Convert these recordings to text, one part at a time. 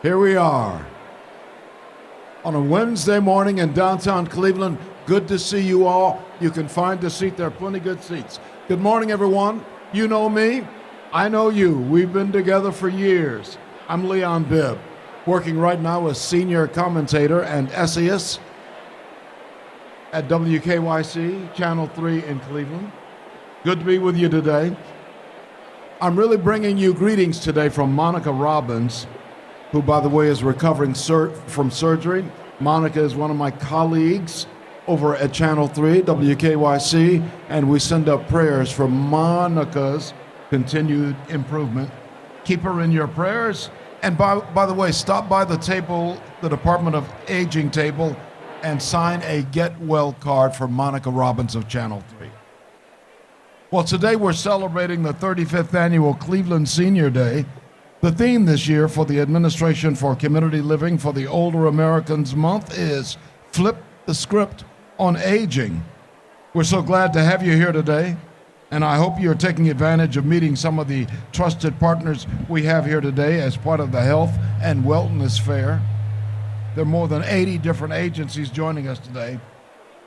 Here we are on a Wednesday morning in downtown Cleveland. Good to see you all. You can find a seat. There are plenty good seats. Good morning, everyone. You know me. I know you. We've been together for years. I'm Leon Bibb, working right now as senior commentator and essayist at WKYC, Channel 3 in Cleveland. Good to be with you today. I'm really bringing you greetings today from Monica Robbins, who, by the way, is recovering from surgery. Monica is one of my colleagues over at Channel 3, WKYC, and we send up prayers for Monica's continued improvement. Keep her in your prayers. And by the way, stop by the table, the Department of Aging table, and sign a Get Well card for Monica Robbins of Channel 3. Well, today we're celebrating the 35th annual Cleveland Senior Day. The theme this year for the Administration for Community Living for the Older Americans Month is Flip the Script on Aging. We're so glad to have you here today, and I hope you're taking advantage of meeting some of the trusted partners we have here today as part of the Health and Wellness Fair. There are more than 80 different agencies joining us today.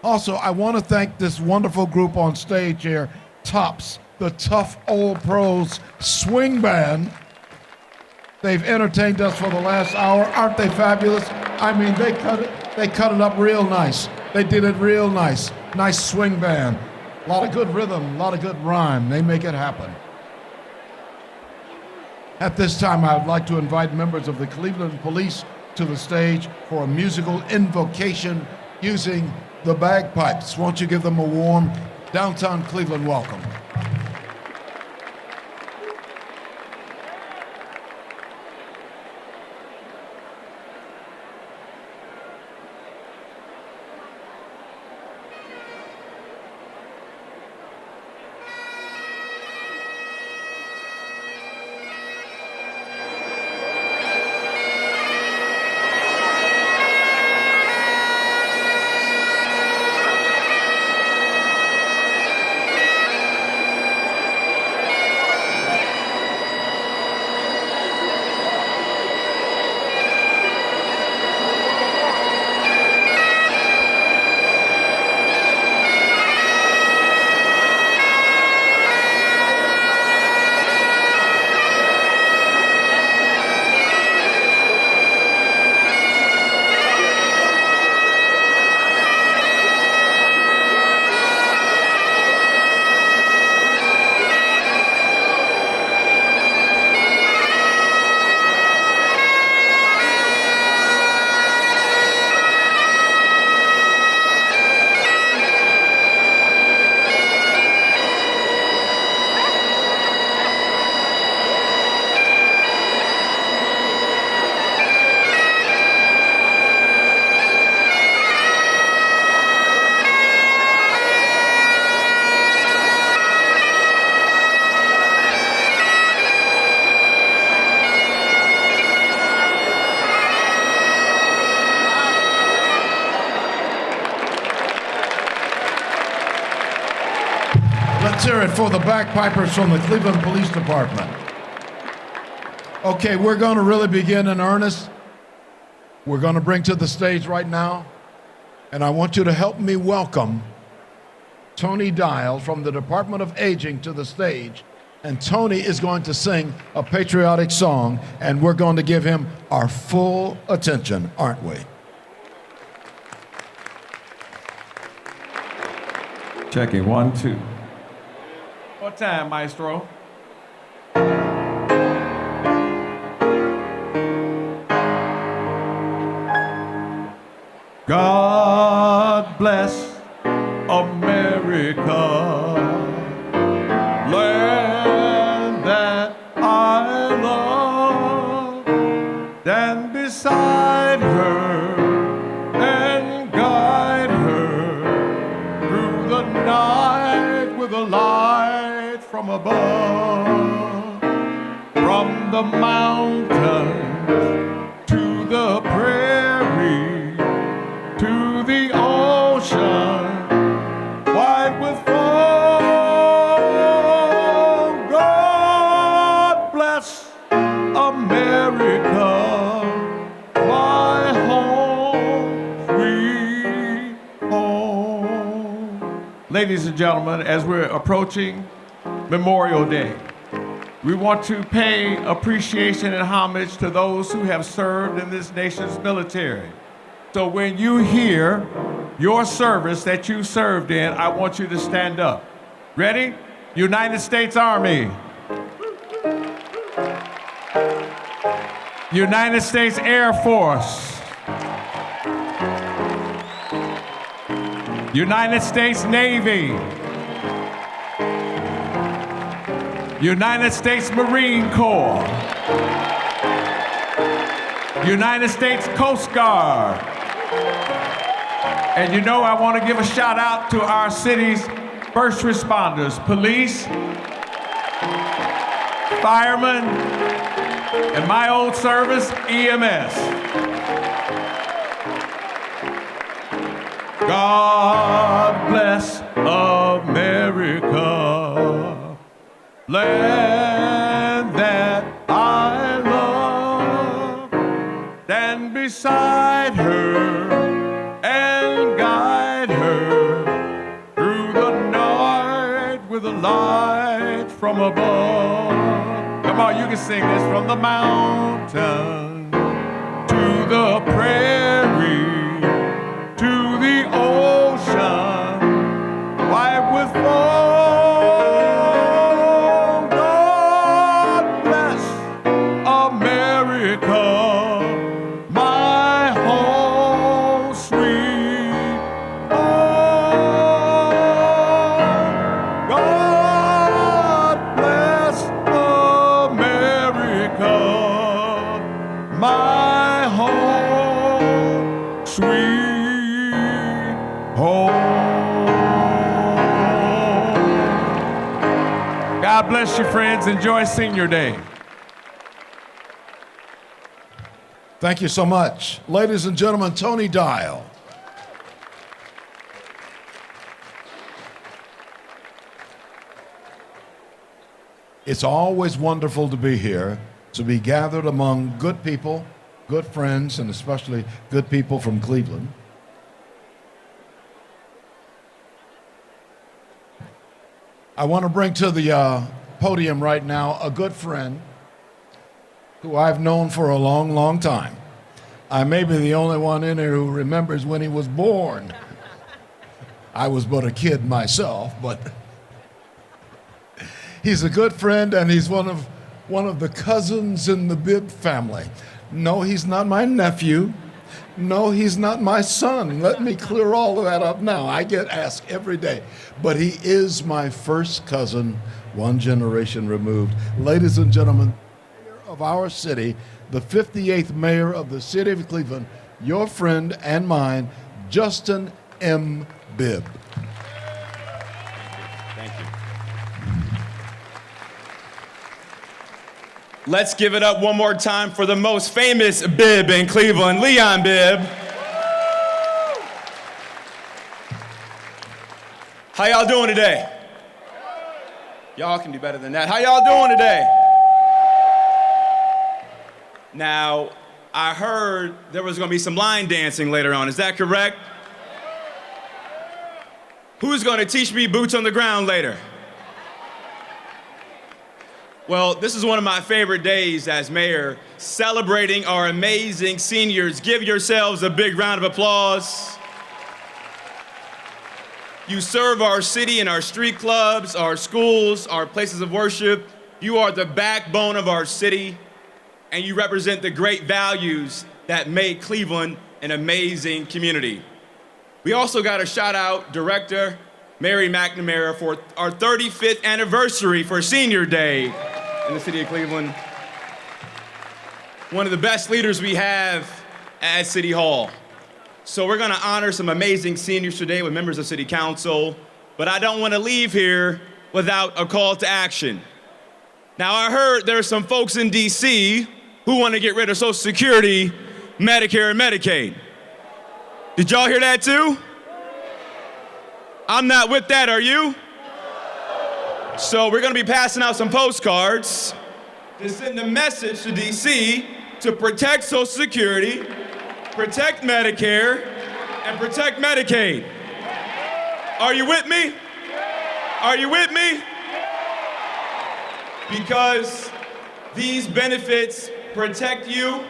Also, I want to thank this wonderful group on stage here, TOPS, the Tough Old Pros Swing Band. They've entertained us for the last hour. Aren't they fabulous? I mean, they cut it up real nice. They did it real nice. Nice swing band. A lot of good rhythm, a lot of good rhyme. They make it happen. At this time, I would like to invite members of the Cleveland Police to the stage for a musical invocation using the bagpipes. Won't you give them a warm downtown Cleveland welcome? Let's hear it for the bagpipers from the Cleveland Police Department. Okay, we're going to really begin in earnest. We're going to bring to the stage right now, and I want you to help me welcome Tony Dial from the Department of Aging to the stage. And Tony is going to sing a patriotic song, and we're going to give him our full attention, aren't we? Checking 1, 2. What time, Maestro? God bless America, land that I love. Stand beside her and guide her through the night with a light from above, from the mountains to the prairie, to the ocean, white with foam. God bless America. ladies and gentlemen, as we're approaching Memorial Day, we want to pay appreciation and homage to those who have served in this nation's military. So when you hear your service that you served in, I want you to stand up. Ready? United States Army. United States Air Force. United States Navy. United States Marine Corps. United States Coast Guard. And you know, I want to give a shout out to our city's first responders, police, firemen, and my old service, EMS. God bless America, land that I love. Stand beside her and guide her through the night with a light from above. Come on, you can sing this. From the mountain to the prairie to the ocean, white with foam. God bless America, my home sweet home. God bless America, my home sweet home. God bless you, friends. Enjoy Senior Day. Thank you so much. Ladies and gentlemen, Tony Dial. It's always wonderful to be here, to be gathered among good people, good friends, and especially good people from Cleveland. I want to bring to the podium right now a good friend who I've known for a long, long time. I may be the only one in here who remembers when he was born. I was but a kid myself, but he's a good friend, and he's one of the cousins in the Bibb family. No, he's not my nephew. No, he's not my son. Let me clear all of that up now. I get asked every day. But he is my first cousin, one generation removed. Ladies and gentlemen, mayor of our city, the 58th mayor of the city of Cleveland, your friend and mine, Justin M. Bibb. Thank you. Let's give it up one more time for the most famous Bibb in Cleveland, Leon Bibb. How y'all doing today? Y'all can do better than that. How y'all doing today? Now, I heard there was gonna be some line dancing later on. Is that correct? Who's gonna teach me boots on the ground later? Well, this is one of my favorite days as mayor, celebrating our amazing seniors. Give yourselves a big round of applause. You serve our city in our street clubs, our schools, our places of worship. You are the backbone of our city, and you represent the great values that make Cleveland an amazing community. We also got to shout out Director Mary McNamara for our 35th anniversary for Senior Day in the city of Cleveland. One of the best leaders we have at City Hall. So we're gonna honor some amazing seniors today with members of City Council, but I don't wanna leave here without a call to action. Now, I heard there are some folks in DC who wanna get rid of Social Security, Medicare, and Medicaid. Did y'all hear that too? I'm not with that, are you? So we're gonna be passing out some postcards to send a message to DC to protect Social Security, protect Medicare, and protect Medicaid. Are you with me? Are you with me? Because these benefits protect you,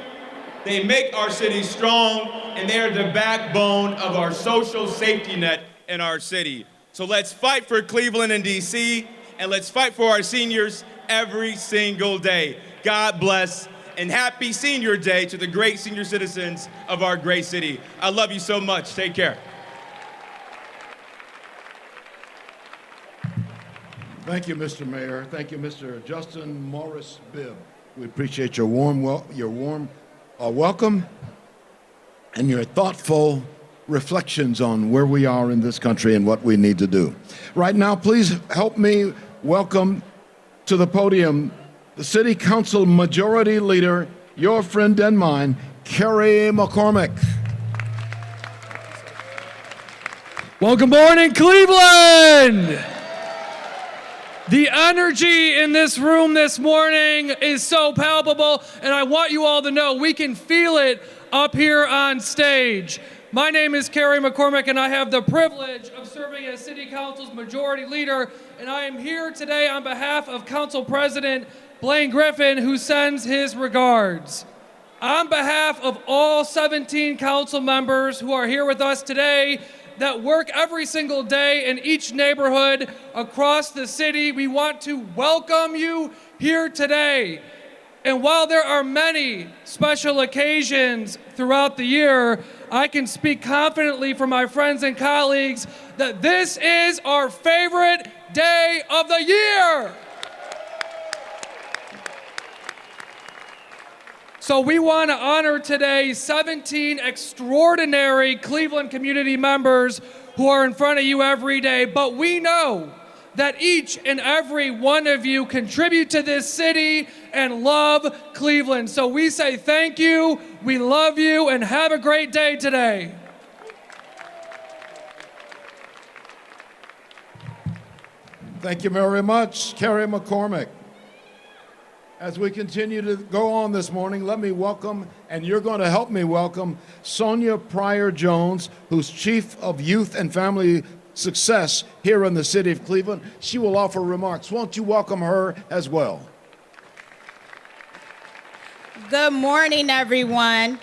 they make our city strong, and they are the backbone of our social safety net in our city. So let's fight for Cleveland and DC, and let's fight for our seniors every single day. God bless, and happy Senior Day to the great senior citizens of our great city. I love you so much. Take care. Thank you, Mr. Mayor. Thank you, Mr. Justin Morris Bibb. We appreciate your warm welcome and your thoughtful reflections on where we are in this country and what we need to do. Right now, please help me welcome to the podium the City Council Majority Leader, your friend and mine, Carrie McCormick. Well, good morning, Cleveland! The energy in this room this morning is so palpable, and I want you all to know we can feel it up here on stage. My name is Carrie McCormick, and I have the privilege of serving as City Council's Majority Leader, and I am here today on behalf of Council President Blaine Griffin, who sends his regards. On behalf of all 17 council members who are here with us today, that work every single day in each neighborhood across the city, we want to welcome you here today. And while there are many special occasions throughout the year, I can speak confidently for my friends and colleagues that this is our favorite day of the year. So we want to honor today 17 extraordinary Cleveland community members who are in front of you every day, but we know that each and every one of you contribute to this city and love Cleveland. So we say thank you, we love you, and have a great day today. Thank you very much, Carrie McCormick. As we continue to go on this morning, let me welcome, and you're going to help me welcome, Sonia Pryor Jones, who's Chief of Youth and Family Success here in the city of Cleveland. She will offer remarks. Won't you welcome her as well? Good morning, everyone.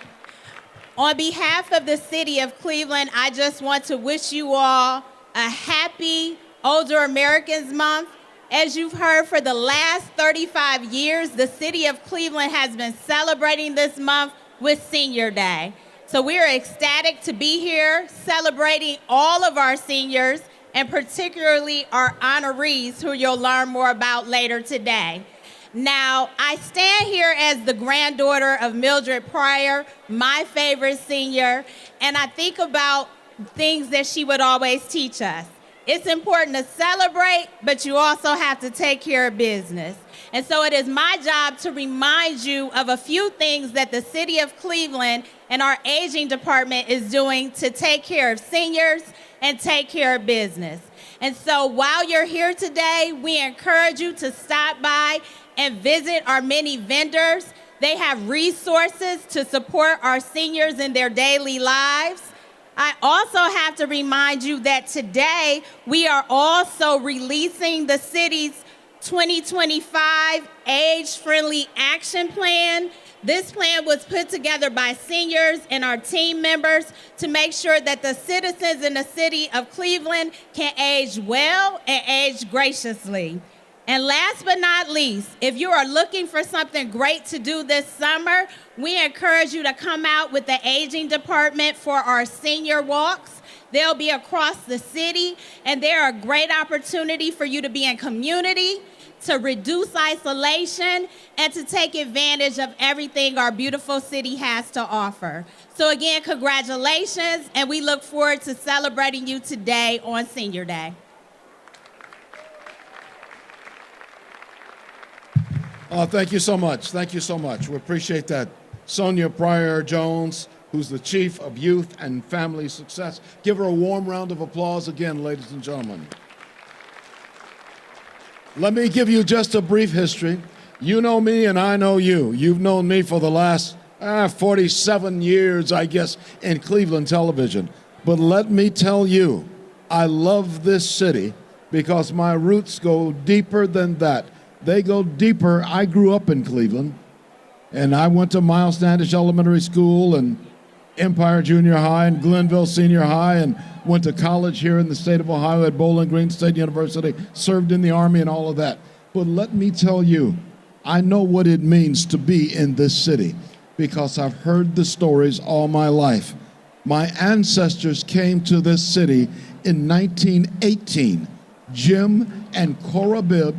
On behalf of the city of Cleveland, I just want to wish you all a happy Older Americans Month. As you've heard, for the last 35 years, the city of Cleveland has been celebrating this month with Senior Day. So we are ecstatic to be here celebrating all of our seniors, and particularly our honorees, who you'll learn more about later today. Now, I stand here as the granddaughter of Mildred Pryor, my favorite senior, and I think about things that she would always teach us. It's important to celebrate, but you also have to take care of business. And so it is my job to remind you of a few things that the city of Cleveland and our aging department is doing to take care of seniors and take care of business. And so while you're here today, we encourage you to stop by and visit our many vendors. They have resources to support our seniors in their daily lives. I also have to remind you that today we are also releasing the city's 2025 Age-Friendly Action Plan. This plan was put together by seniors and our team members to make sure that the citizens in the city of Cleveland can age well and age graciously. And last but not least, if you are looking for something great to do this summer, we encourage you to come out with the aging department for our senior walks. They'll be across the city, and they're a great opportunity for you to be in community, to reduce isolation, and to take advantage of everything our beautiful city has to offer. So again, congratulations, and we look forward to celebrating you today on Senior Day. Thank you so much. Thank you so much. We appreciate that. Sonia Pryor Jones, who's the Chief of Youth and Family Success. Give her a warm round of applause again, ladies and gentlemen. Let me give you just a brief history. You know me and I know you. You've known me for the last 47 years, I guess, in Cleveland television. But let me tell you, I love this city because my roots go deeper than that. They go deeper. I grew up in Cleveland, and I went to Miles Standish Elementary School and Empire Junior High and Glenville Senior High, and went to college here in the state of Ohio at Bowling Green State University, served in the Army and all of that. But let me tell you, I know what it means to be in this city because I've heard the stories all my life. My ancestors came to this city in 1918. Jim and Cora Bibb,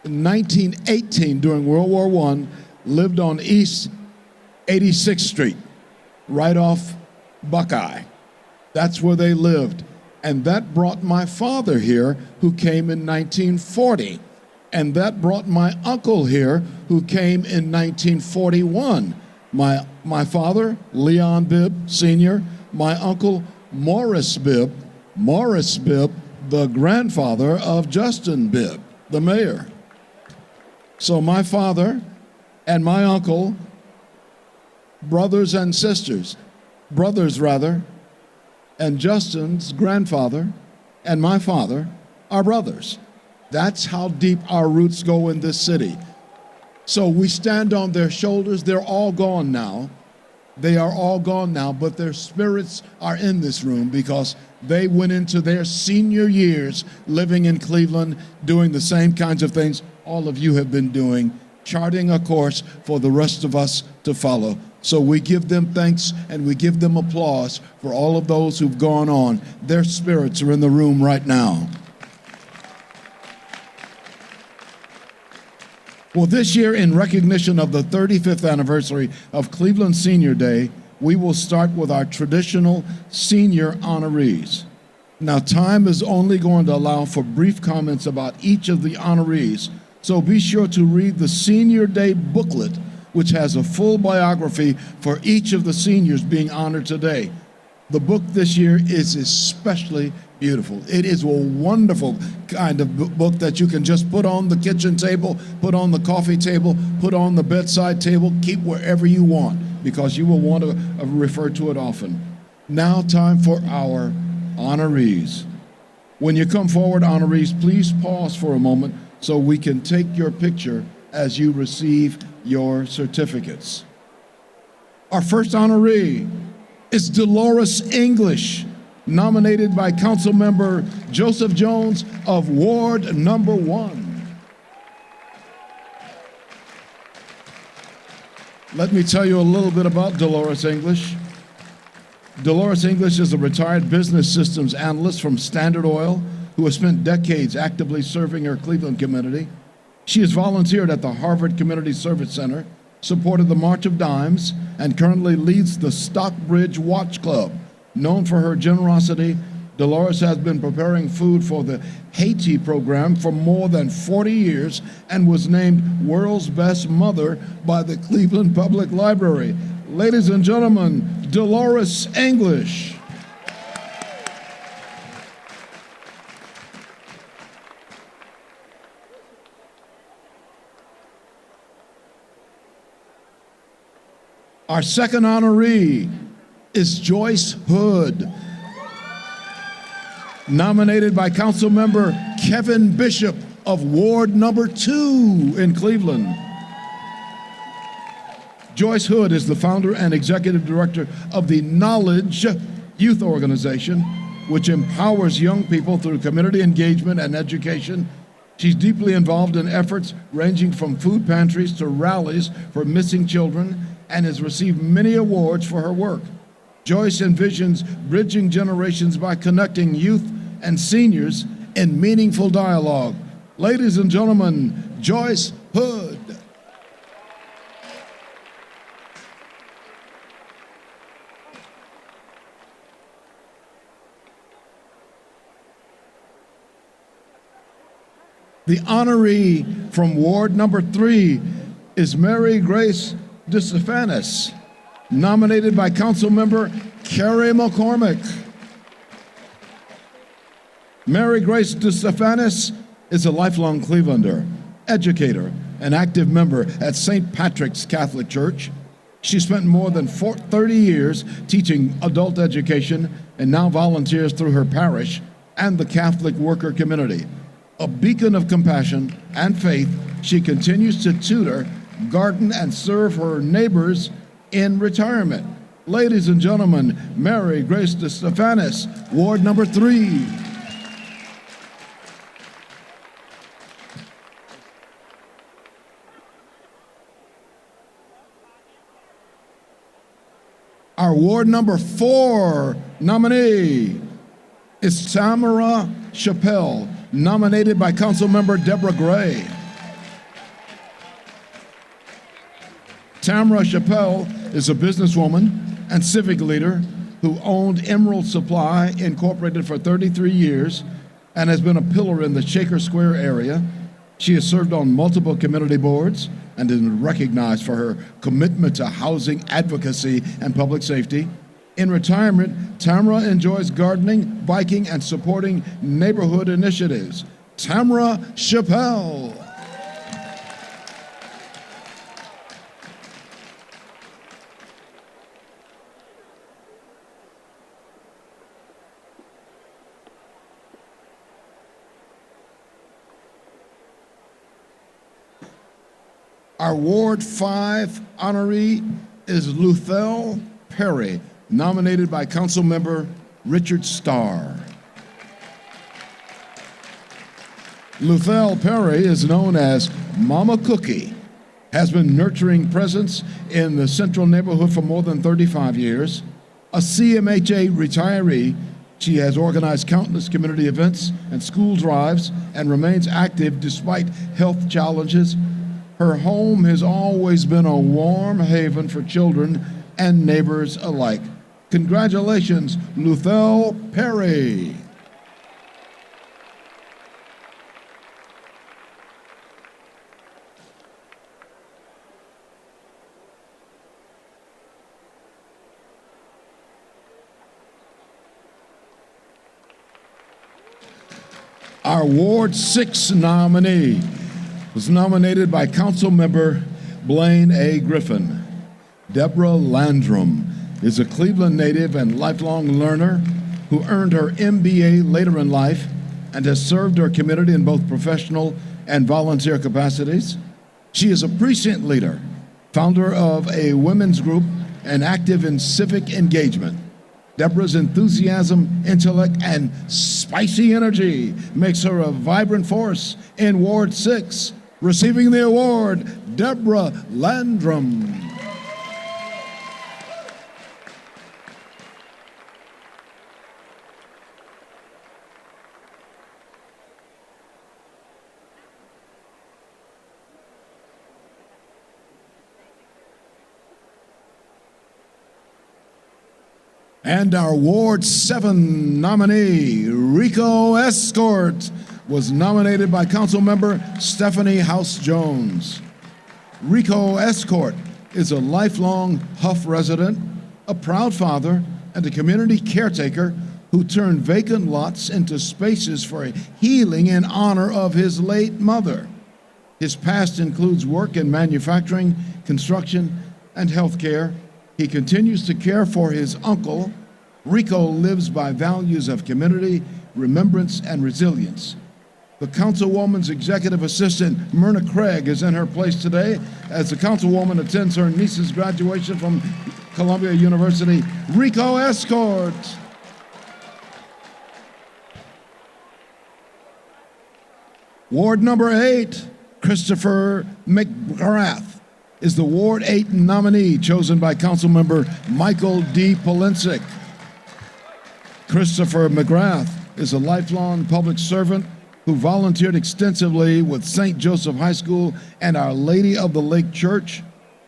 in 1918, during World War I, lived on East 86th Street, right off Buckeye. That's where they lived. And that brought my father here, who came in 1940. And that brought my uncle here, who came in 1941. My father, Leon Bibb Sr., my uncle, Morris Bibb, the grandfather of Justin Bibb, the mayor. So my father and my uncle, brothers rather, and Justin's grandfather and my father are brothers. That's how deep our roots go in this city. So we stand on their shoulders. They're all gone now. They are all gone now, but their spirits are in this room because they went into their senior years living in Cleveland, doing the same kinds of things all of you have been doing, charting a course for the rest of us to follow. So we give them thanks and we give them applause for all of those who've gone on. Their spirits are in the room right now. Well, this year, in recognition of the 35th anniversary of Cleveland Senior Day, we will start with our traditional senior honorees. Now, time is only going to allow for brief comments about each of the honorees, so be sure to read the Senior Day booklet, which has a full biography for each of the seniors being honored today. The book this year is especially beautiful. It is a wonderful kind of book that you can just put on the kitchen table, put on the coffee table, put on the bedside table, keep wherever you want, because you will want to refer to it often. Now, time for our honorees. When you come forward, honorees, please pause for a moment so we can take your picture as you receive your certificates. Our first honoree is Dolores English, nominated by Councilmember Joseph Jones of Ward Number 1. Let me tell you a little bit about Dolores English. Dolores English is a retired business systems analyst from Standard Oil who has spent decades actively serving her Cleveland community. She has volunteered at the Harvard Community Service Center, supported the March of Dimes, and currently leads the Stockbridge Watch Club. Known for her generosity, Dolores has been preparing food for the Haiti program for more than 40 years and was named World's Best Mother by the Cleveland Public Library. Ladies and gentlemen, Dolores English. Our second honoree is Joyce Hood, nominated by Councilmember Kevin Bishop of Ward Number 2 in Cleveland. Joyce Hood is the founder and executive director of the Knowledge Youth Organization, which empowers young people through community engagement and education. She's deeply involved in efforts ranging from food pantries to rallies for missing children and has received many awards for her work. Joyce envisions bridging generations by connecting youth and seniors in meaningful dialogue. Ladies and gentlemen, Joyce Hood. The honoree from Ward Number 3 is Mary Grace DeStefanis, nominated by Councilmember Carrie McCormick. Mary Grace DeStefanis is a lifelong Clevelander, educator, and active member at St. Patrick's Catholic Church. She spent more than 30 years teaching adult education and now volunteers through her parish. and the Catholic worker community. A beacon of compassion and faith, she continues to tutor, garden, and serve her neighbors in retirement. Ladies and gentlemen, Mary Grace DeStefanis, Ward number 3. Our Ward number 4 nominee is Tamara Chappelle, nominated by Councilmember Deborah Gray. Tamara Chappelle is a businesswoman and civic leader who owned Emerald Supply Incorporated for 33 years and has been a pillar in the Shaker Square area. She has served on multiple community boards and is recognized for her commitment to housing advocacy and public safety. In retirement, Tamara enjoys gardening, biking, and supporting neighborhood initiatives. Tamara Chappelle. Our Ward 5 honoree is Luthelle Perry, nominated by Councilmember Richard Starr. Luthelle Perry is known as Mama Cookie, has been nurturing presence in the central neighborhood for more than 35 years. A CMHA retiree, she has organized countless community events and school drives and remains active despite health challenges. Her home has always been a warm haven for children and neighbors alike. Congratulations, Luthelle Perry. Our Ward 6 nominee was nominated by Councilmember Blaine A. Griffin. Deborah Landrum is a Cleveland native and lifelong learner who earned her MBA later in life and has served her community in both professional and volunteer capacities. She is a precinct leader, founder of a women's group, and active in civic engagement. Deborah's enthusiasm, intellect, and spicy energy makes her a vibrant force in Ward 6. Receiving the award, Deborah Landrum. And our Ward 7 nominee, Rico Escort, was nominated by Councilmember Stephanie House Jones. Rico Escort is a lifelong Huff resident, a proud father, and a community caretaker who turned vacant lots into spaces for healing in honor of his late mother. His past includes work in manufacturing, construction, and healthcare. He continues to care for his uncle. Rico lives by values of community, remembrance, and resilience. The Councilwoman's executive assistant, Myrna Craig, is in her place today as the Councilwoman attends her niece's graduation from Columbia University. Rico Escort. Ward number 8, Christopher McGrath, is the Ward 8 nominee chosen by Councilmember Michael D. Polincic. Christopher McGrath is a lifelong public servant who volunteered extensively with St. Joseph High School and Our Lady of the Lake Church.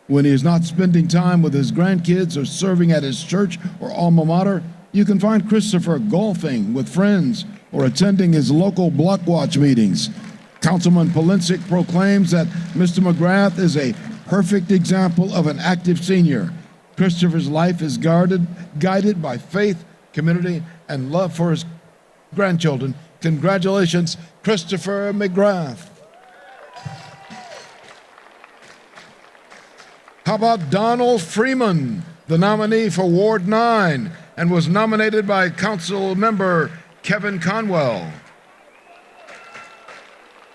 When he is not spending time with his grandkids or serving at his church or alma mater, you can find Christopher golfing with friends or attending his local block watch meetings. Councilman Polincic proclaims that Mr. McGrath is a perfect example of an active senior. Christopher's life is guided by faith, community, and love for his grandchildren. Congratulations, Christopher McGrath. How about Donald Freeman, the nominee for Ward 9, and was nominated by Council Member Kevin Conwell.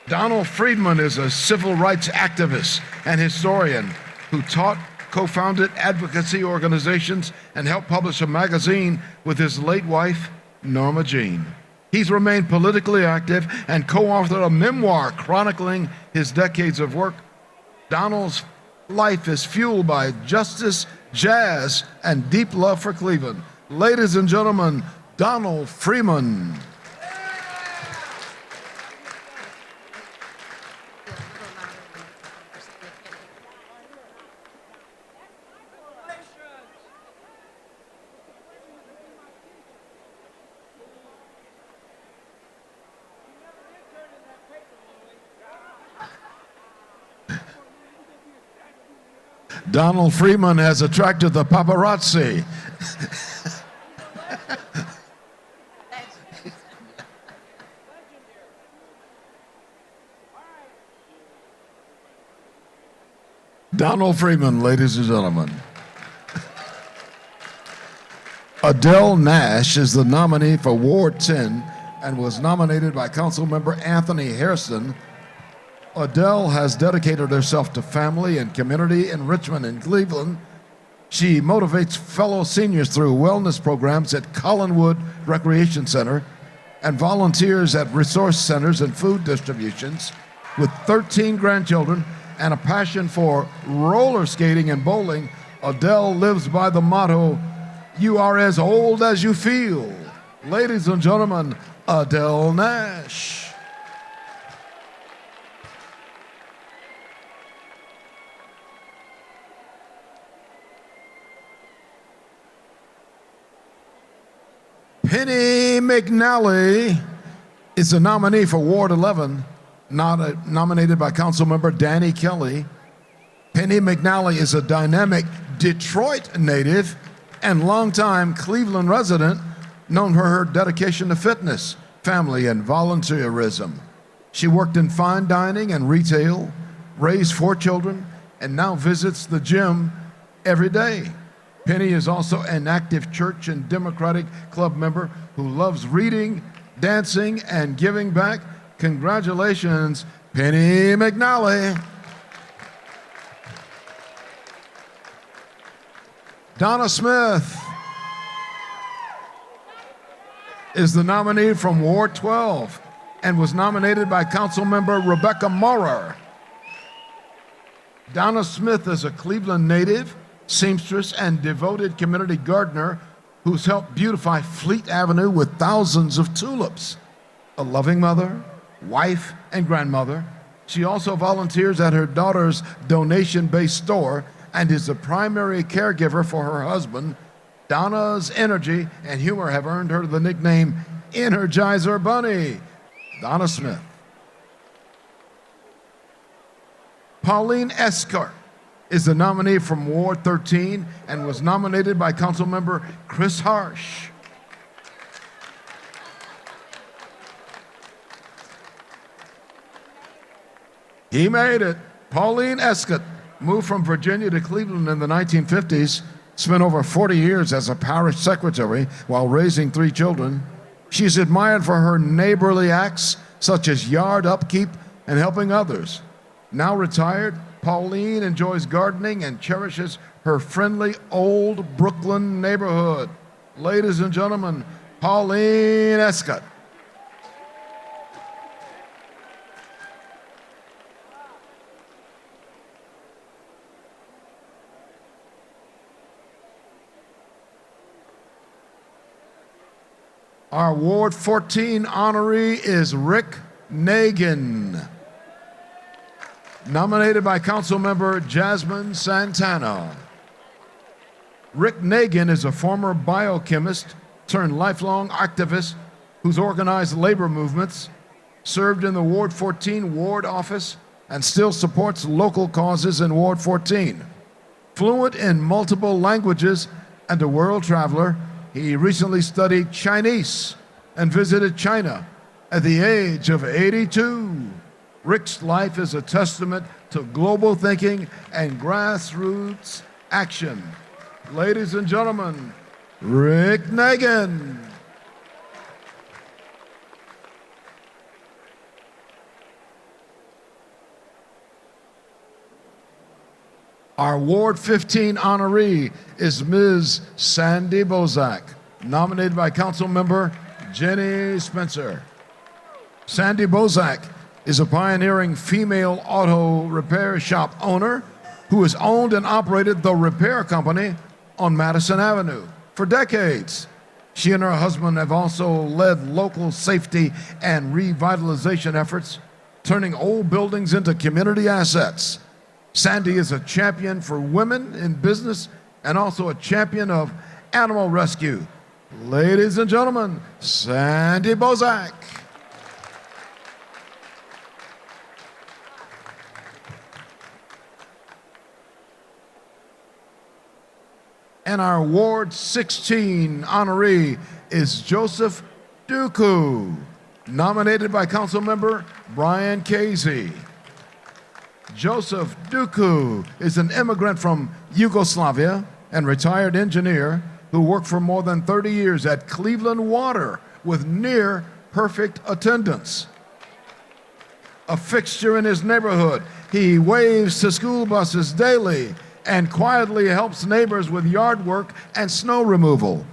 Donald Friedman is a civil rights activist and historian who taught, co-founded advocacy organizations, and helped publish a magazine with his late wife, Norma Jean. He's remained politically active and co-authored a memoir chronicling his decades of work. Donald's life is fueled by justice, jazz, and deep love for Cleveland. Ladies and gentlemen, Donald Freeman. Donald Freeman has attracted the paparazzi. Donald Freeman, ladies and gentlemen. Adele Nash is the nominee for Ward 10 and was nominated by Councilmember Anthony Hairston. Adele has dedicated herself to family and community enrichment in Cleveland. She motivates fellow seniors through wellness programs at Collinwood Recreation Center and volunteers at resource centers and food distributions. With 13 grandchildren and a passion for roller skating and bowling, Adele lives by the motto, "You are as old as you feel." Ladies and gentlemen, Adele Nash. Penny McNally is a nominee for Ward 11, nominated by Councilmember Danny Kelly. Penny McNally is a dynamic Detroit native and longtime Cleveland resident, known for her dedication to fitness, family, and volunteerism. She worked in fine dining and retail, raised 4 children, and now visits the gym every day. Penny is also an active church and Democratic Club member who loves reading, dancing, and giving back. Congratulations, Penny McNally. Donna Smith is the nominee from Ward 12 and was nominated by Councilmember Rebecca Maurer. Donna Smith is a Cleveland native, seamstress, and devoted community gardener who's helped beautify Fleet Avenue with thousands of tulips. A loving mother, wife, and grandmother, she also volunteers at her daughter's donation-based store and is the primary caregiver for her husband. Donna's energy and humor have earned her the nickname Energizer Bunny. Donna Smith. Pauline Escart is the nominee from Ward 13 and was nominated by Councilmember Chris Harsh. He made it. Pauline Escott moved from Virginia to Cleveland in the 1950s, spent over 40 years as a parish secretary while raising 3 children. She's admired for her neighborly acts, such as yard upkeep and helping others. Now retired, Pauline enjoys gardening and cherishes her friendly old Brooklyn neighborhood. Ladies and gentlemen, Pauline Escott. Our Ward 14 honoree is Rick Nagin, nominated by Councilmember Jasmine Santana. Rick Nagin is a former biochemist turned lifelong activist who's organized labor movements, served in the Ward 14 ward office, and still supports local causes in Ward 14. Fluent in multiple languages and a world traveler, he recently studied Chinese and visited China at the age of 82. Rick's life is a testament to global thinking and grassroots action. Ladies and gentlemen, Rick Nagin. Our Ward 15 honoree is Ms. Sandy Bozak, nominated by Council Member Jenny Spencer. Sandy Bozak is a pioneering female auto repair shop owner who has owned and operated the repair company on Madison Avenue for decades. She and her husband have also led local safety and revitalization efforts, turning old buildings into community assets. Sandy is a champion for women in business and also a champion of animal rescue. Ladies and gentlemen, Sandy Bozak. And our Ward 16 honoree is Joseph Duku, nominated by Council Member Brian Casey. Joseph Duku is an immigrant from Yugoslavia and retired engineer who worked for more than 30 years at Cleveland Water with near perfect attendance. A fixture in his neighborhood, he waves to school buses daily and quietly helps neighbors with yard work and snow removal.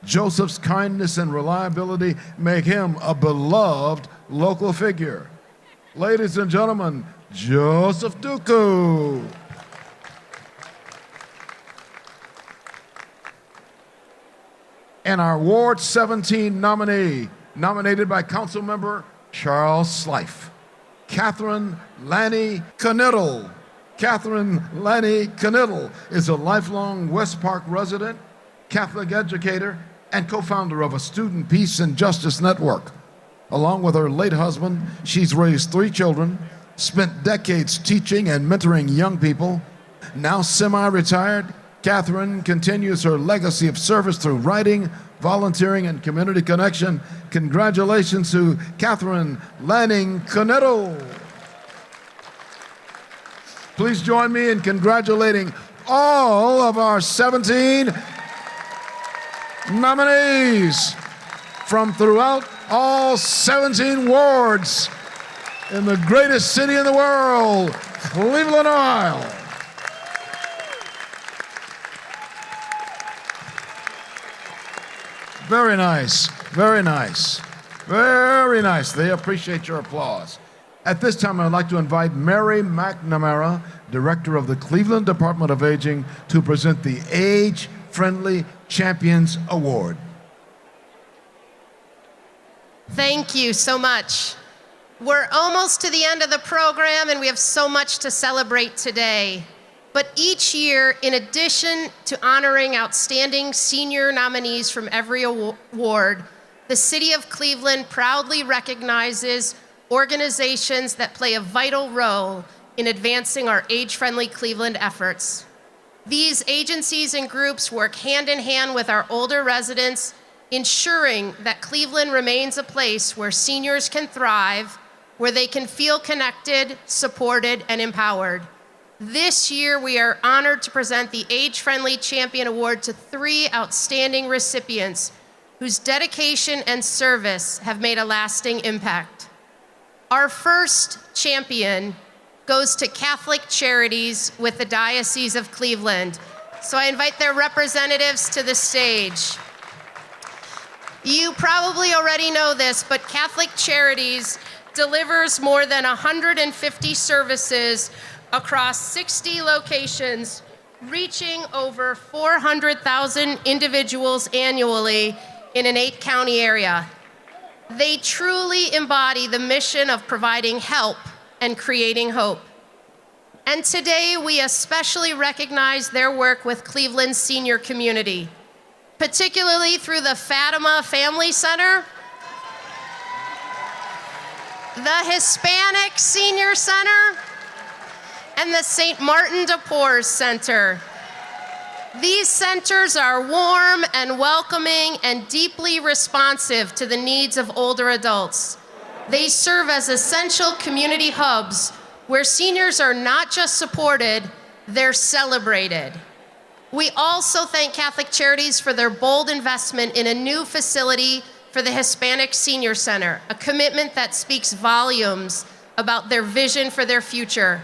Joseph's kindness and reliability make him a beloved local figure. Ladies and gentlemen, Joseph Duku. And our Ward 17 nominee, nominated by Council Member Charles Slife, Catherine Lanny Knittel. Catherine Lanny Knittel is a lifelong West Park resident, Catholic educator, and co-founder of a student peace and justice network. Along with her late husband, she's raised 3 children, spent decades teaching and mentoring young people. Now semi-retired, Catherine continues her legacy of service through writing, volunteering, and community connection. Congratulations to Catherine Lanning Knittel. Please join me in congratulating all of our 17 nominees from throughout all 17 wards in the greatest city in the world, Cleveland, Ohio. Very nice, very nice, very nice. They appreciate your applause. At this time, I'd like to invite Mary McNamara, Director of the Cleveland Department of Aging, to present the Age Friendly Champions Award. Thank you so much. We're almost to the end of the program and we have so much to celebrate today. But each year, in addition to honoring outstanding senior nominees from every award, the City of Cleveland proudly recognizes organizations that play a vital role in advancing our age-friendly Cleveland efforts. These agencies and groups work hand in hand with our older residents, ensuring that Cleveland remains a place where seniors can thrive, where they can feel connected, supported, and empowered. This year, we are honored to present the Age Friendly Champion Award to 3 outstanding recipients whose dedication and service have made a lasting impact. Our first champion goes to Catholic Charities with the Diocese of Cleveland. So I invite their representatives to the stage. You probably already know this, but Catholic Charities delivers more than 150 services across 60 locations, reaching over 400,000 individuals annually in an 8-county area. They truly embody the mission of providing help and creating hope. And today, we especially recognize their work with Cleveland's senior community, particularly through the Fatima Family Center, the Hispanic Senior Center, and the St. Martin de Porres Center. These centers are warm and welcoming and deeply responsive to the needs of older adults. They serve as essential community hubs where seniors are not just supported, they're celebrated. We also thank Catholic Charities for their bold investment in a new facility for the Hispanic Senior Center, a commitment that speaks volumes about their vision for their future.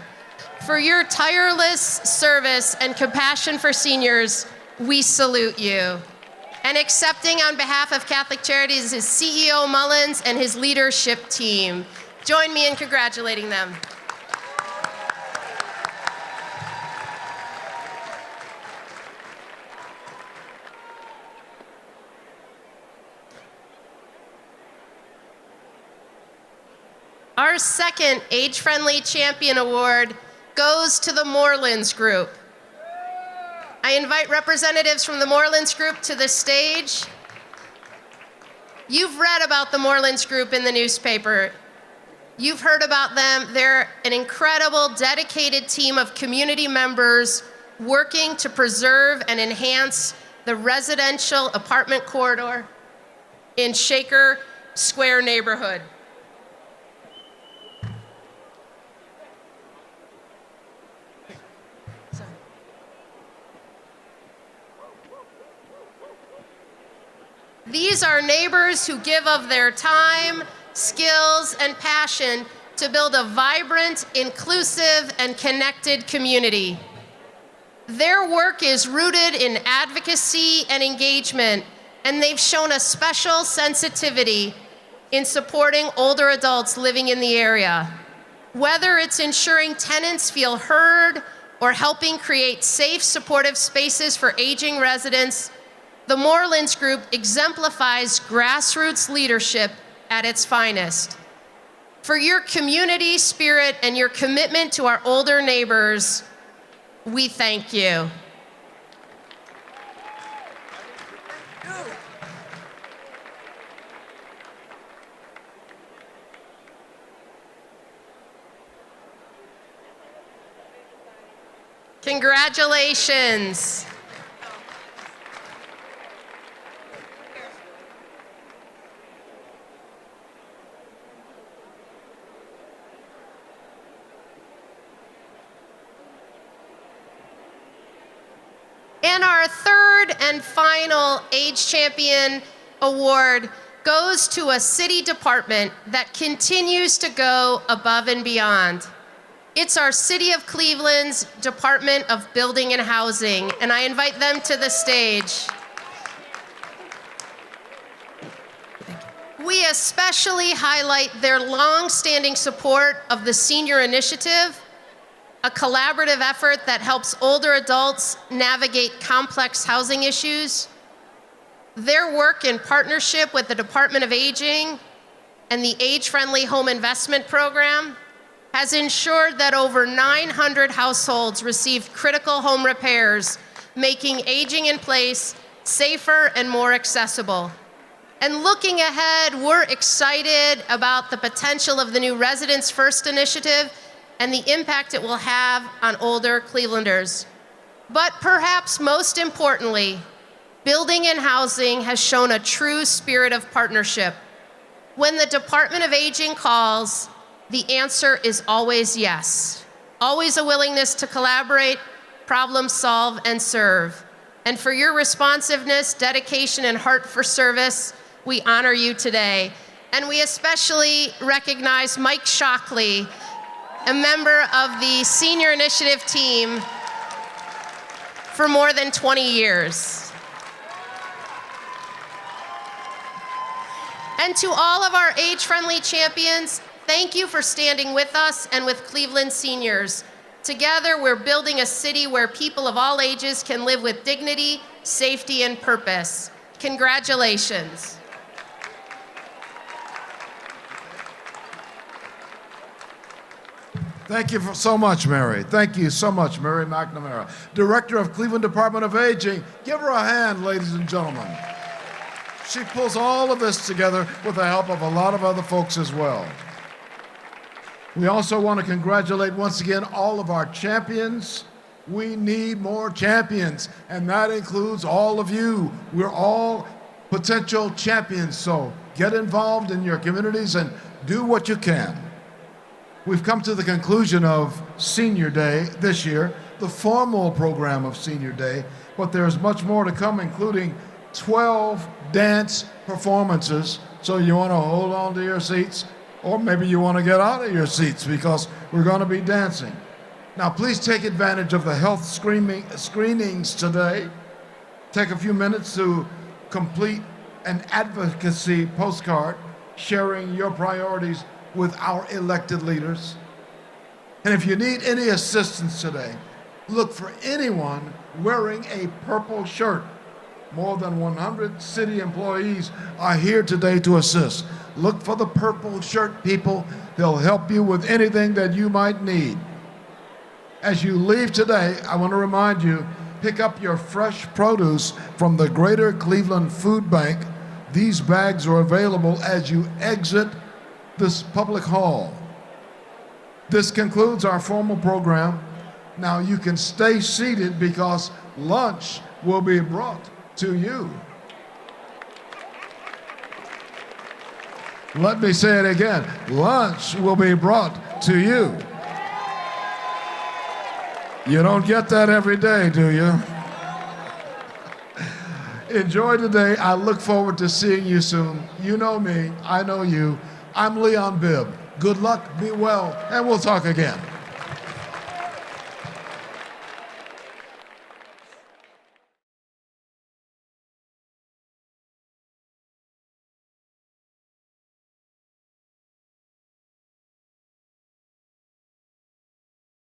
For your tireless service and compassion for seniors, we salute you. And accepting on behalf of Catholic Charities is CEO Mullins and his leadership team. Join me in congratulating them. Our second Age-Friendly Champion Award goes to the Morelands Group. I invite representatives from the Morelands Group to the stage. You've read about the Morelands Group in the newspaper. You've heard about them. They're an incredible, dedicated team of community members working to preserve and enhance the residential apartment corridor in Shaker Square neighborhood. These are neighbors who give of their time, skills, and passion to build a vibrant, inclusive, and connected community. Their work is rooted in advocacy and engagement, and they've shown a special sensitivity in supporting older adults living in the area. Whether it's ensuring tenants feel heard or helping create safe, supportive spaces for aging residents, the Morelands Group exemplifies grassroots leadership at its finest. For your community spirit and your commitment to our older neighbors, we thank you. Congratulations. And our third and final Age Champion Award goes to a city department that continues to go above and beyond. It's our City of Cleveland's Department of Building and Housing, and I invite them to the stage. We especially highlight their long-standing support of the Senior Initiative, a collaborative effort that helps older adults navigate complex housing issues. Their work in partnership with the Department of Aging and the Age-Friendly Home Investment Program has ensured that over 900 households received critical home repairs, making aging in place safer and more accessible. And looking ahead, we're excited about the potential of the new Residents First initiative and the impact it will have on older Clevelanders. But perhaps most importantly, building and housing has shown a true spirit of partnership. When the Department of Aging calls, the answer is always yes. Always a willingness to collaborate, problem solve, and serve. And for your responsiveness, dedication, and heart for service, we honor you today. And we especially recognize Mike Shockley, a member of the Senior Initiative team for more than 20 years. And to all of our age-friendly champions, thank you for standing with us and with Cleveland seniors. Together, we're building a city where people of all ages can live with dignity, safety, and purpose. Congratulations. Thank you so much, Mary. Thank you so much, Mary McNamara, Director of Cleveland Department of Aging. Give her a hand, ladies and gentlemen. She pulls all of this together with the help of a lot of other folks as well. We also want to congratulate once again all of our champions. We need more champions, and that includes all of you. We're all potential champions, so get involved in your communities and do what you can. We've come to the conclusion of Senior Day this year, the formal program of Senior Day, but there's much more to come, including 12 dance performances. So you want to hold on to your seats, or maybe you want to get out of your seats because we're going to be dancing. Now, please take advantage of the health screenings today. Take a few minutes to complete an advocacy postcard sharing your priorities with our elected leaders. And if you need any assistance today, look for anyone wearing a purple shirt. More than 100 city employees are here today to assist. Look for the purple shirt people. They'll help you with anything that you might need. As you leave today, I want to remind you, pick up your fresh produce from the Greater Cleveland Food Bank. These bags are available as you exit this public hall. This concludes our formal program. Now you can stay seated because lunch will be brought to you. Let me say it again. Lunch will be brought to you. You don't get that every day, do you? Enjoy today. I look forward to seeing you soon. You know me. I know you. I'm Leon Bibb. Good luck, be well, and we'll talk again.